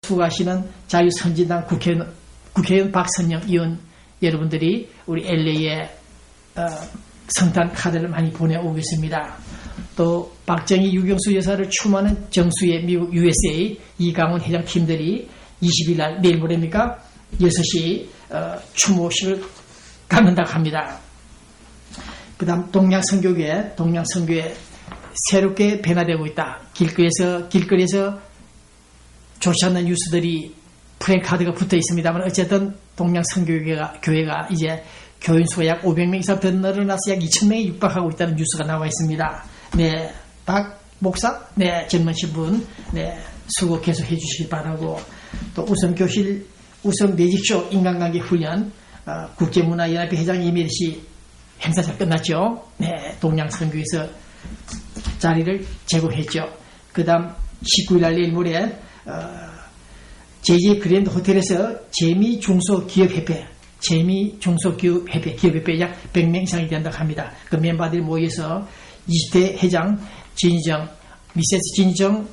수고하시는 자유선진당 국회의원 박선영 의원 여러분들이 우리 LA에 성탄 카드를 많이 보내오고 있습니다. 또 박정희 유경수 여사를 추모하는 정수의 미국 USA 이강훈 회장 팀들이 20일 날 내일 모레입니까? 6시 추모식을 갖는다고 합니다. 그 다음 동양선교회 새롭게 변화되고 있다. 길거리에서 좋지 않는 뉴스들이 프랭카드가 붙어 있습니다만 어쨌든 동양선교회가 이제 교인수가 약 500명 이상 더 늘어나서 약 2000명이 육박하고 있다는 뉴스가 나와 있습니다. 네, 박 목사, 네, 젊은 신분, 네, 수고 계속 해주시기 바라고, 또 우선 매직쇼 인간관계 훈련, 국제문화연합회 회장 이미리 씨 행사 잘 끝났죠. 네, 동양선교에서 자리를 제공했죠. 그 다음 19일 날 내일 모레 JJ 그랜드 호텔에서 재미중소기업협회 기업협회 약 100명 이상이 된다고 합니다. 그 멤버들이 모여서 20대 회장 진희정, 미세스 진희정,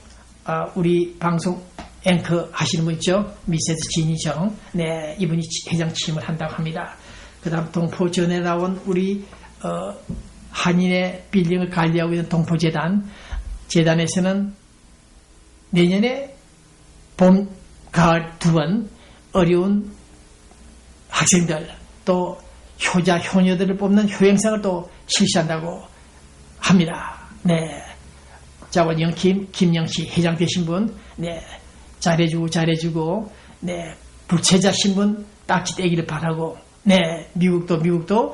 우리 방송 앵커 하시는 분 있죠? 미세스 진희정, 네, 이분이 회장 취임을 한다고 합니다. 그 다음 동포전에 나온 우리 한인의 빌딩을 관리하고 있는 재단에서는 내년에 봄, 가을 두 번 어려운 학생들 또 효녀들을 뽑는 효행상을 또 실시한다고 합니다. 네, 자원 김영씨 회장 되신 분, 네, 잘해주고, 네, 불체자 신분 딱지 떼기를 바라고, 네, 미국도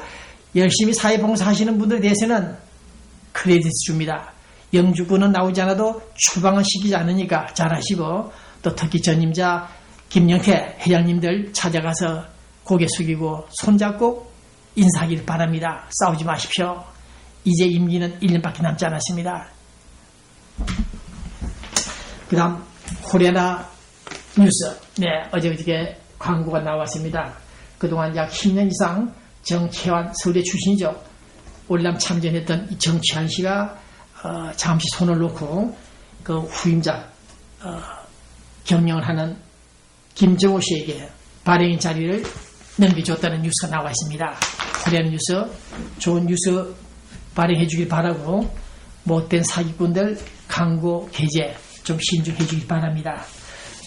열심히 사회봉사하시는 분들에 대해서는 크레딧 줍니다. 영주권은 나오지 않아도 추방은 시키지 않으니까 잘하시고, 또 특히 전임자 김영태 회장님들 찾아가서 고개 숙이고 손잡고 인사하기를 바랍니다. 싸우지 마십시오. 이제 임기는 1년밖에 남지 않았습니다. 그 다음 코리아나 뉴스, 네, 어저께 광고가 나왔습니다. 그동안 약 10년 이상 정채환 서울대 출신이죠. 월남 참전했던 정채환 씨가 잠시 손을 놓고 그 후임자 경영을 하는 김정호 씨에게 발행인 자리를 넘겨줬다는 뉴스가 나와 있습니다. 코리안 뉴스, 좋은 뉴스 발행해 주길 바라고, 못된 사기꾼들 강고 게재 좀 신중해 주길 바랍니다.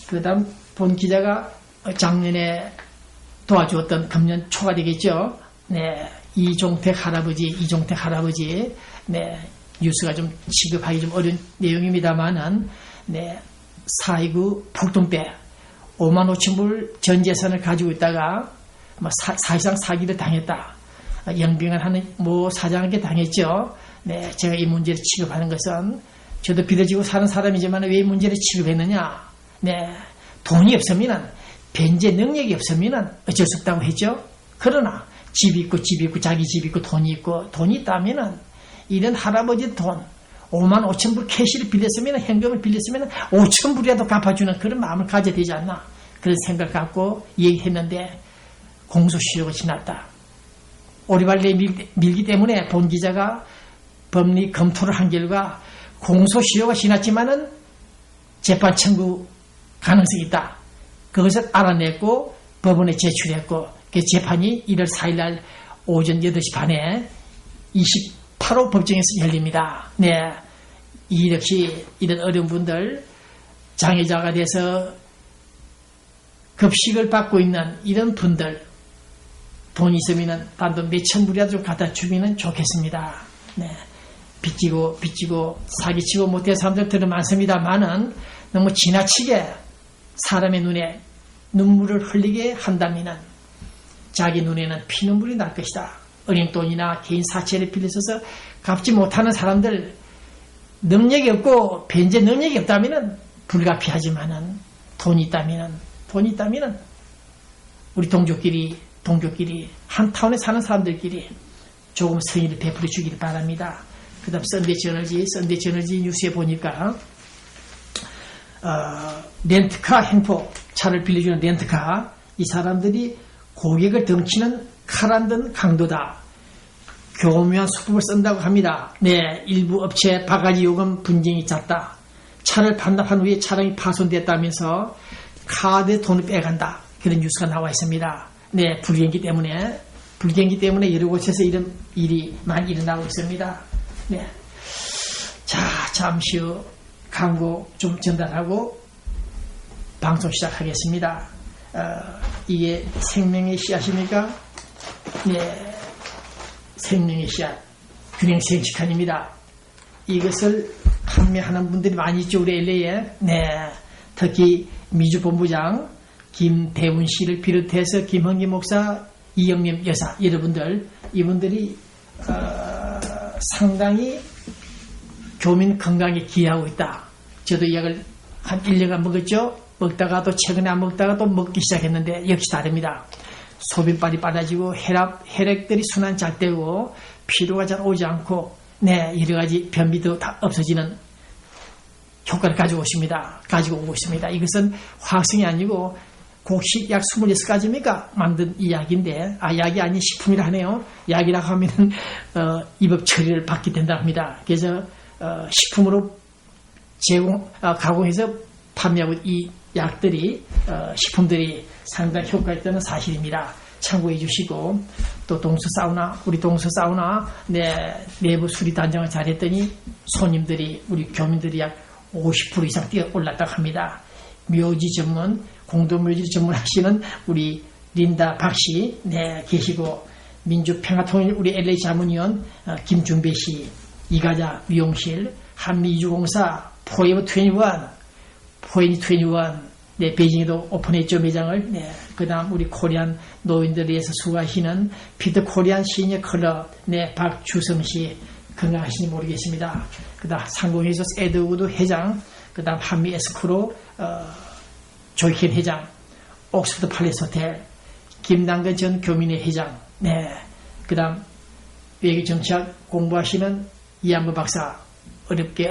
그 다음 본 기자가 작년에 도와주었던 금년 초가 되겠죠. 네, 이종택 할아버지, 네, 뉴스가 좀 취급하기 좀 어려운 내용입니다만은, 네, 4.29 폭동 때 5만 5천 불 전 재산을 가지고 있다가 사실상 사기를 당했다. 영빙을 하는 모 사장에게 당했죠. 네, 제가 이 문제를 취급하는 것은, 저도 빚어지고 사는 사람이지만 왜 이 문제를 취급했느냐. 네, 돈이 없으면, 변제 능력이 없으면 어쩔 수 없다고 했죠. 그러나 집이 있고 자기 집이 있고 돈이 있다면은, 이런 할아버지 돈 5만 5천 불 캐시를 빌렸으면, 현금을 빌렸으면 5천 불이라도 갚아주는 그런 마음을 가져야 되지 않나, 그런 생각을 갖고 얘기했는데 공소시효가 지났다. 오리발리에 밀기 때문에 본 기자가 법리 검토를 한 결과 공소시효가 지났지만은 재판 청구 가능성이 있다. 그것을 알아냈고 법원에 제출했고, 그 재판이 1월 4일 날 오전 8시 반에 28호 법정에서 열립니다. 네, 이렇게 이런 어려운 분들, 장애자가 돼서 급식을 받고 있는 이런 분들, 돈 있으면 단돈 몇천 불이라도 좀 갖다 주면 좋겠습니다. 네, 빚지고 사기치고 못된 사람들은 많습니다만은 너무 지나치게 사람의 눈에 눈물을 흘리게 한다면 자기 눈에는 피눈물이 날 것이다. 은행돈이나 개인 사채를 빌려서서 갚지 못하는 사람들, 능력이 없고 변제 능력이 없다면 불가피하지만은 돈이 있다면 우리 동족끼리 한 타운에 사는 사람들끼리 조금 성의를 베풀어 주기를 바랍니다. 그 다음 썬데이 저널지 뉴스에 보니까 렌트카 행포, 차를 빌려주는 렌트카, 이 사람들이 고객을 덩치는 칼 안 든 강도다. 교묘한 수법을 쓴다고 합니다. 네, 일부 업체 바가지 요금 분쟁이 잦다. 차를 반납한 후에 차량이 파손됐다면서 카드에 돈을 빼간다. 그런 뉴스가 나와 있습니다. 네, 불경기 때문에 여러 곳에서 이런 일이 많이 일어나고 있습니다. 네. 자, 잠시 후 광고 좀 전달하고 방송 시작하겠습니다. 이게 생명의 씨앗입니까? 네, 생명의 씨앗, 균형생식환입니다. 이것을 판매하는 분들이 많이 있죠, 우리 LA에. 네, 특히 미주본부장 김대훈 씨를 비롯해서 김헌기 목사, 이영림 여사, 여러분들, 이분들이 상당히 교민 건강에 기여하고 있다. 저도 이 약을 한 1년간 먹었죠. 먹다가 또 최근에 안 먹다가 또 먹기 시작했는데 역시 다릅니다. 소변빨이 빨라지고 혈액들이 순환 잘 되고 피로가 잘 오지 않고 네, 여러 가지 변비도 다 없어지는 효과를 가지고 오고 있습니다. 이것은 화학성이 아니고 곡식 약 26가지입니까? 만든 이 약인데, 약이 아닌 식품이라 하네요. 약이라고 하면은, 입업 처리를 받게 된다고 합니다. 그래서, 식품으로 가공해서 판매하고 이 약들이, 식품들이 상당히 효과가 있다는 사실입니다. 참고해 주시고, 또 우리 동서 사우나, 내부 수리 단장을 잘했더니 손님들이, 우리 교민들이 약 50% 이상 뛰어 올랐다고 합니다. 묘지 전문, 공동묘지를 전문하시는 우리 린다 박씨, 네, 계시고, 민주평화통일 우리 LA 자문위원 김준배 씨, 이가자 미용실, 한미주공사, 포에버 21, 네, 베이징에도 오픈했죠, 매장을. 네, 그 다음 우리 코리안 노인들을 위해서 수고하시는 피터 코리안 시니어 클럽, 네, 박주성 씨, 건강하시니 모르겠습니다. 그 다음 상공회의소 에드우드 회장, 그 다음 한미 에스크로, 조희현 회장, 옥스퍼드 팔레스 호텔, 김남근 전 교민회 회장, 네, 그 다음 외교 정치학 공부하시는 이한부 박사, 어렵게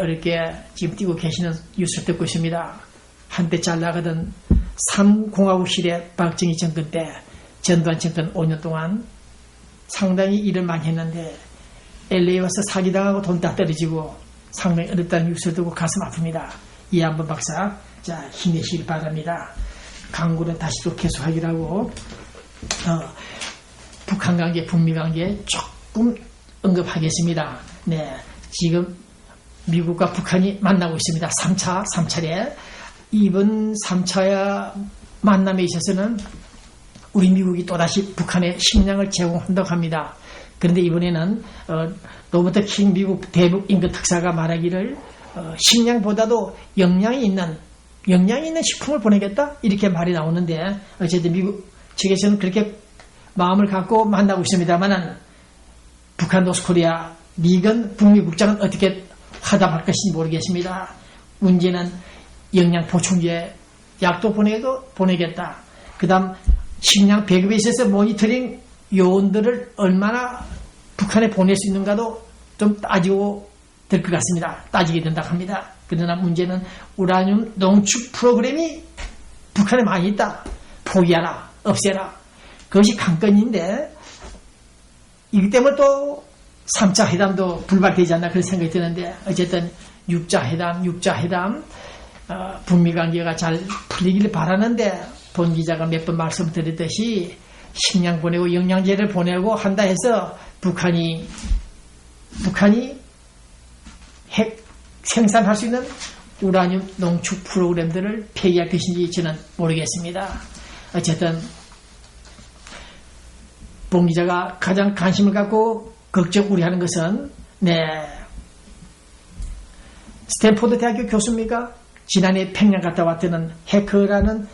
지금 뛰고 계시는 뉴스를 듣고 있습니다. 한때 잘 나가던 3공화국 시대 박정희 정권 때 전두환 정권 5년 동안 상당히 일을 많이 했는데 LA 와서 사기당하고 돈 다 떨어지고 상당히 어렵다는 뉴스를 듣고 가슴 아픕니다. 이한부 박사, 자, 힘내시길 바랍니다. 광고는 다시 또 계속하기로 하고, 북한 관계, 북미 관계 조금 언급하겠습니다. 네, 지금 미국과 북한이 만나고 있습니다. 3차례. 이번 3차 만남에 있어서는 우리 미국이 또다시 북한에 식량을 제공한다고 합니다. 그런데 이번에는 로버트 킹 미국 대북 인근 특사가 말하기를 식량보다도 영양이 있는 식품을 보내겠다 이렇게 말이 나오는데 어쨌든 미국 측에서는 그렇게 마음을 갖고 만나고 있습니다만은 북한 노스코리아 리건 북미 국장은 어떻게 화답할 것인지 모르겠습니다. 문제는 영양 보충제 약도 보내겠다. 그 다음 식량 배급에 있어서 모니터링 요원들을 얼마나 북한에 보낼 수 있는가도 좀 따지고 될 것 같습니다. 따지게 된다고 합니다. 그러나 문제는 우라늄 농축 프로그램이 북한에 많이 있다. 포기하라. 없애라. 그것이 관건인데 이기 때문에 또 3차 회담도 불발되지 않나 그런 생각이 드는데 어쨌든 6차 회담 북미 관계가 잘 풀리기를 바라는데 본 기자가 몇 번 말씀드렸듯이 식량 보내고 영양제를 보내고 한다 해서 북한이 핵 생산할 수 있는 우라늄 농축 프로그램들을 폐기할 것인지 저는 모르겠습니다. 어쨌든 본 기자가 가장 관심을 갖고 우려하는 것은 스탠포드 대학교 교수입니까? 지난해 평양 갔다 왔다는 해커라는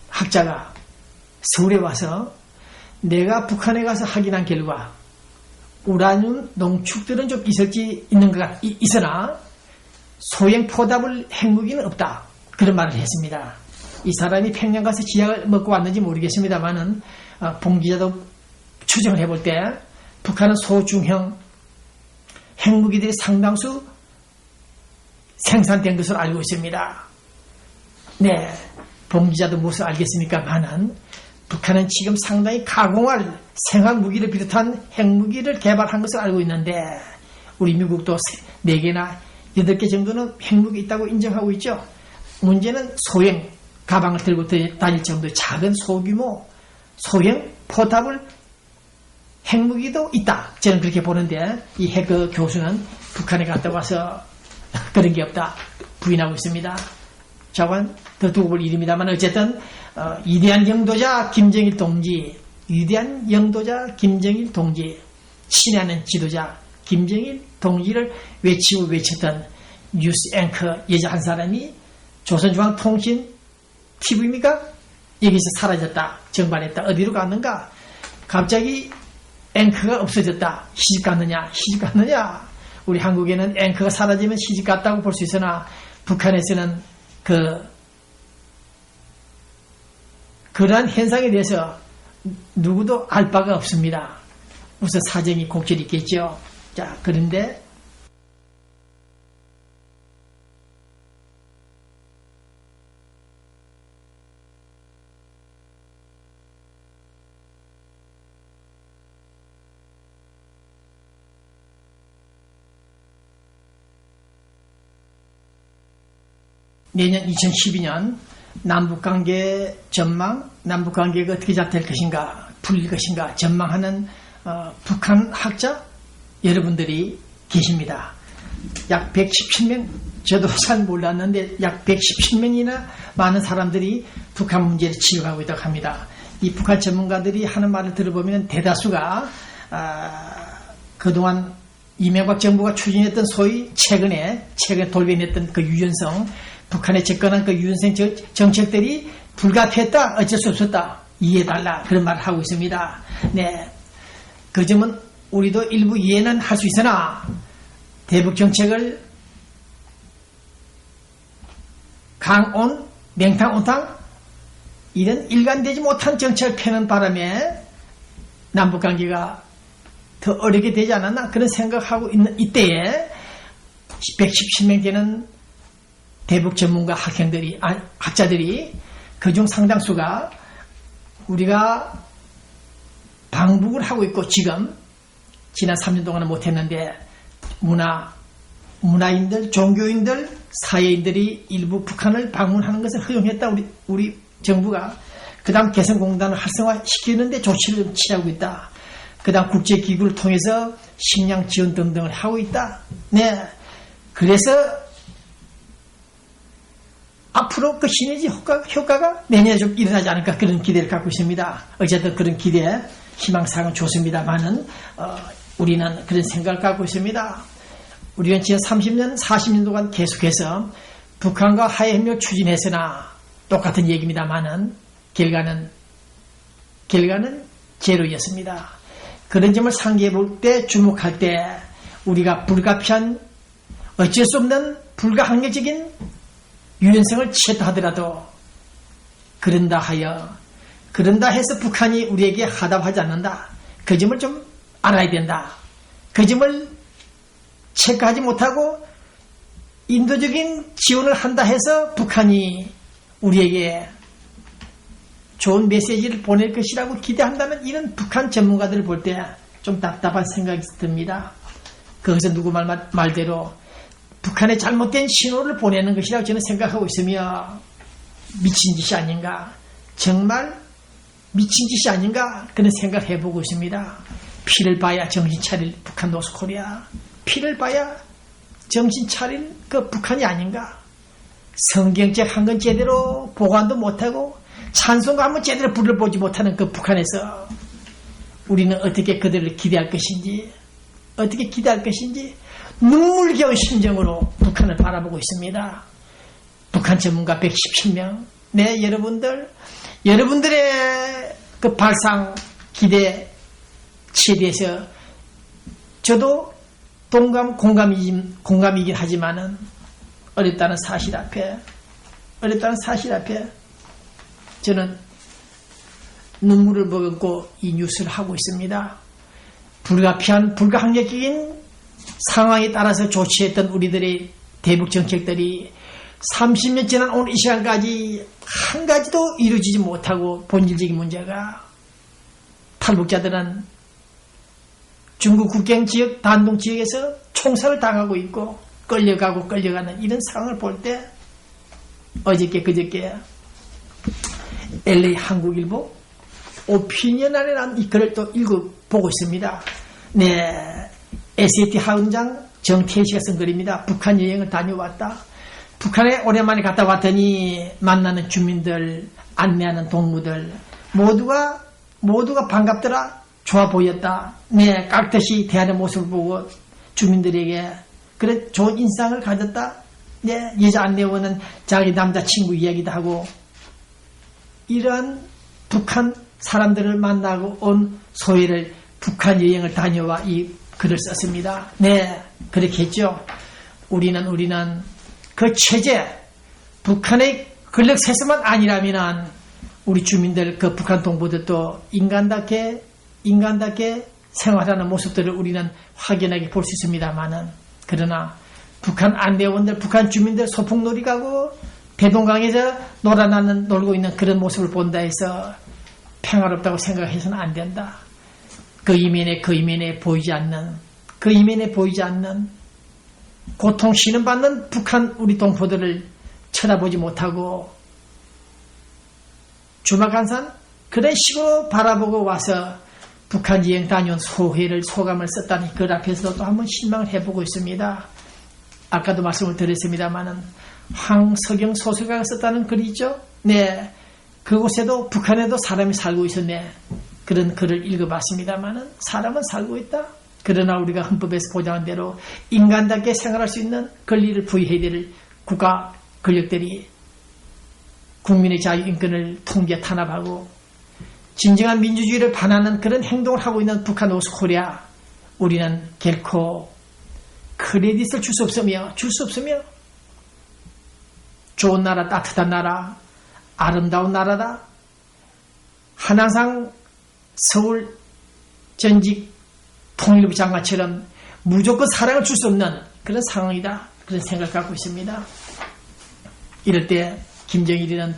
학자가 서울에 와서 내가 북한에 가서 확인한 결과 우라늄 농축들은 좀 있으나 소형 포답을 핵무기는 없다. 그런 말을 했습니다. 이 사람이 평양 가서 지약을 먹고 왔는지 모르겠습니다만은 본 기자도 추정을 해볼 때 북한은 소중형 핵무기들이 상당수 생산된 것으로 알고 있습니다. 네, 본 기자도 무엇을 알겠습니까만은 북한은 지금 상당히 가공할 생화무기를 비롯한 핵무기를 개발한 것을 알고 있는데 우리 미국도 4개나 8개 정도는 핵무기 있다고 인정하고 있죠. 문제는 소형 가방을 들고 다닐 정도의 작은 소규모 소형 포탑을 핵무기도 있다. 저는 그렇게 보는데 이 해커 교수는 북한에 갔다 와서 그런 게 없다 부인하고 있습니다. 자관 더 두고 볼 일입니다만 어쨌든 위대한 영도자 김정일 동지, 위대한 영도자 김정일 동지, 신뢰하는 지도자 김정일 동지를 외치고 외쳤던 뉴스 앵커 여자 한 사람이 조선중앙통신 TV입니까? 여기서 사라졌다. 정반했다. 어디로 갔는가? 갑자기 앵커가 없어졌다. 시집 갔느냐? 시집 갔느냐? 우리 한국에는 앵커가 사라지면 시집 갔다고 볼 수 있으나 북한에서는 그러한 현상에 대해서 누구도 알 바가 없습니다. 우선 사정이 곡절이 있겠죠. 자, 그런데 내년 2012년 남북관계 전망, 남북관계가 어떻게 될 것인가, 풀릴 것인가 전망하는 북한 학자 여러분들이 계십니다. 약 117명, 저도 잘 몰랐는데 약 117명이나 많은 사람들이 북한 문제를 지적하고 있다고 합니다. 이 북한 전문가들이 하는 말을 들어보면 대다수가 그동안 이명박 정부가 추진했던 소위 최근에 돌변했던 그 유연성, 북한에 접근한 그 유연성 정책들이 불가피했다, 어쩔 수 없었다, 이해해달라, 그런 말을 하고 있습니다. 네, 그 점은 우리도 일부 이해는 할 수 있으나 대북 정책을 강온, 맹탕, 온탕 이런 일관되지 못한 정책을 펴는 바람에 남북관계가 더 어렵게 되지 않았나 그런 생각하고 있는 이때에 117명 되는 대북 전문가 학자들이 그중 상당수가 우리가 방북을 하고 있고 지금 지난 3년 동안은 못했는데 문화인들, 종교인들, 사회인들이 일부 북한을 방문하는 것을 허용했다. 우리 정부가 그 다음 개성공단을 활성화시키는데 조치를 취하고 있다. 그 다음 국제기구를 통해서 식량 지원 등등을 하고 있다. 네, 그래서 앞으로 그 시너지 효과가 내년에 좀 일어나지 않을까 그런 기대를 갖고 있습니다. 어쨌든 그런 기대, 희망사항은 좋습니다만은 우리는 그런 생각을 갖고 있습니다. 우리는 지난 30년, 40년 동안 계속해서 북한과 하해협력 추진했으나 똑같은 얘기입니다만은 결과는 제로였습니다. 그런 점을 상기해 볼 때, 주목할 때 우리가 불가피한 어쩔 수 없는 불가항력적인 유연성을 취했다 하더라도 그런다 해서 북한이 우리에게 하답하지 않는다. 그 점을 좀 알아야 된다. 그 점을 체크하지 못하고 인도적인 지원을 한다 해서 북한이 우리에게 좋은 메시지를 보낼 것이라고 기대한다면 이런 북한 전문가들을 볼 때 좀 답답한 생각이 듭니다. 거기서 누구 말대로 북한의 잘못된 신호를 보내는 것이라고 저는 생각하고 있으며 미친 짓이 아닌가, 정말 미친 짓이 아닌가 그런 생각을 해보고 있습니다. 피를 봐야 정신 차릴 북한 노스코리아, 피를 봐야 정신 차릴 그 북한이 아닌가. 성경책 한 권 제대로 보관도 못하고 찬송가 한번 제대로 불러보지 못하는 그 북한에서 우리는 어떻게 그들을 기대할 것인지 눈물겨운 심정으로 북한을 바라보고 있습니다. 북한 전문가 117명. 네, 여러분들의 그 발상 기대치에 대해서 저도 공감이긴 하지만은 어렵다는 사실 앞에 저는 눈물을 머금고 이 뉴스를 하고 있습니다. 불가피한 불가항력적인 상황에 따라서 조치했던 우리들의 대북 정책들이 30년 지난 오늘 이 시간까지 한 가지도 이루어지지 못하고 본질적인 문제가 탈북자들은 중국 국경 지역, 단동 지역에서 총살을 당하고 있고 끌려가는 이런 상황을 볼 때 어저께 그저께 LA 한국일보 오피니언 안에 난 이 글을 또 읽어보고 있습니다. 네, SAT 하원장 정태희 씨가 쓴 글입니다. 북한 여행을 다녀왔다. 북한에 오랜만에 갔다 왔더니 만나는 주민들, 안내하는 동무들 모두가 반갑더라. 좋아 보였다. 네, 깍듯이 대하는 모습을 보고 주민들에게 그래 좋은 인상을 가졌다. 네, 여자 안내원은 자기 남자친구 이야기도 하고 이러한 북한 사람들을 만나고 온 소희를 북한 여행을 다녀와 이 글을 썼습니다. 네, 그렇게 했죠. 우리는 그 체제, 북한의 권력 세서만 아니라면 우리 주민들, 그 북한 동포들도 인간답게 생활하는 모습들을 우리는 확연하게 볼 수 있습니다만은, 그러나 북한 안내원들, 북한 주민들 소풍놀이 가고 대동강에서 놀고 있는 그런 모습을 본다 해서 평화롭다고 생각해서는 안 된다. 그 이면에 보이지 않는 고통 신음받는 북한 우리 동포들을 쳐다보지 못하고 주막한산 그런 식으로 바라보고 와서 북한 여행 다녀온 소감을 썼다니 그 앞에서 또 한번 실망을 해보고 있습니다. 아까도 말씀을 드렸습니다만은 황석영 소설가가 썼다는 글이 있죠. 네, 그곳에도 북한에도 사람이 살고 있었네. 그런 글을 읽어봤습니다만은 사람은 살고 있다. 그러나 우리가 헌법에서 보장한 대로 인간답게 생활할 수 있는 권리를 부여해야 될 국가 권력들이 국민의 자유인권을 통제 탄압하고 진정한 민주주의를 반하는 그런 행동을 하고 있는 북한 노스코리아, 우리는 결코 크레딧을 줄 수 없으며 좋은 나라, 따뜻한 나라, 아름다운 나라다. 한항상 서울 전직 통일부 장관처럼 무조건 사랑을 줄 수 없는 그런 상황이다. 그런 생각을 갖고 있습니다. 이럴 때 김정일이는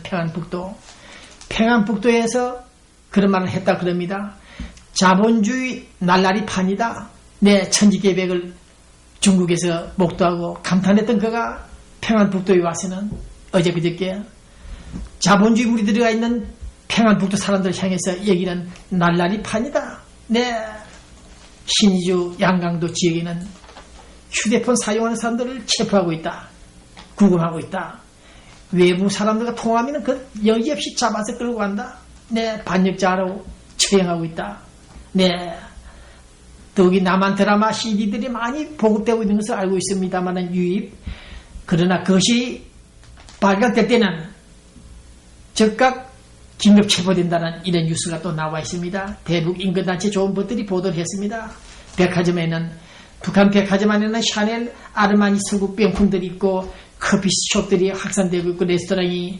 평안북도에서 그런 말을 했다 그럽니다. 자본주의 날라리 판이다. 내 천지개벽을 중국에서 목도하고 감탄했던 그가 평안북도에 와서는 어제 그저께 자본주의 물이 들어가 있는 평안북도 사람들을 향해서 얘기는 날라리 판이다. 네, 신의주 양강도 지역에는 휴대폰 사용하는 사람들을 체포하고 있다. 구금하고 있다. 외부 사람들과 통하면 그 여지 없이 잡아서 끌고 간다. 네, 반역자로 처형하고 있다. 네, 더욱이 남한 드라마 CD들이 많이 보급되고 있는 것을 알고 있습니다만은 유입. 그러나 그것이 발각될 때는 즉각 긴급 체포된다는 이런 뉴스가 또 나와 있습니다. 대북 인권단체 좋은 것들이 보도를 했습니다. 북한 백화점 안에는 샤넬, 아르마니 서구 명품들이 있고 커피숍들이 확산되고 있고 레스토랑이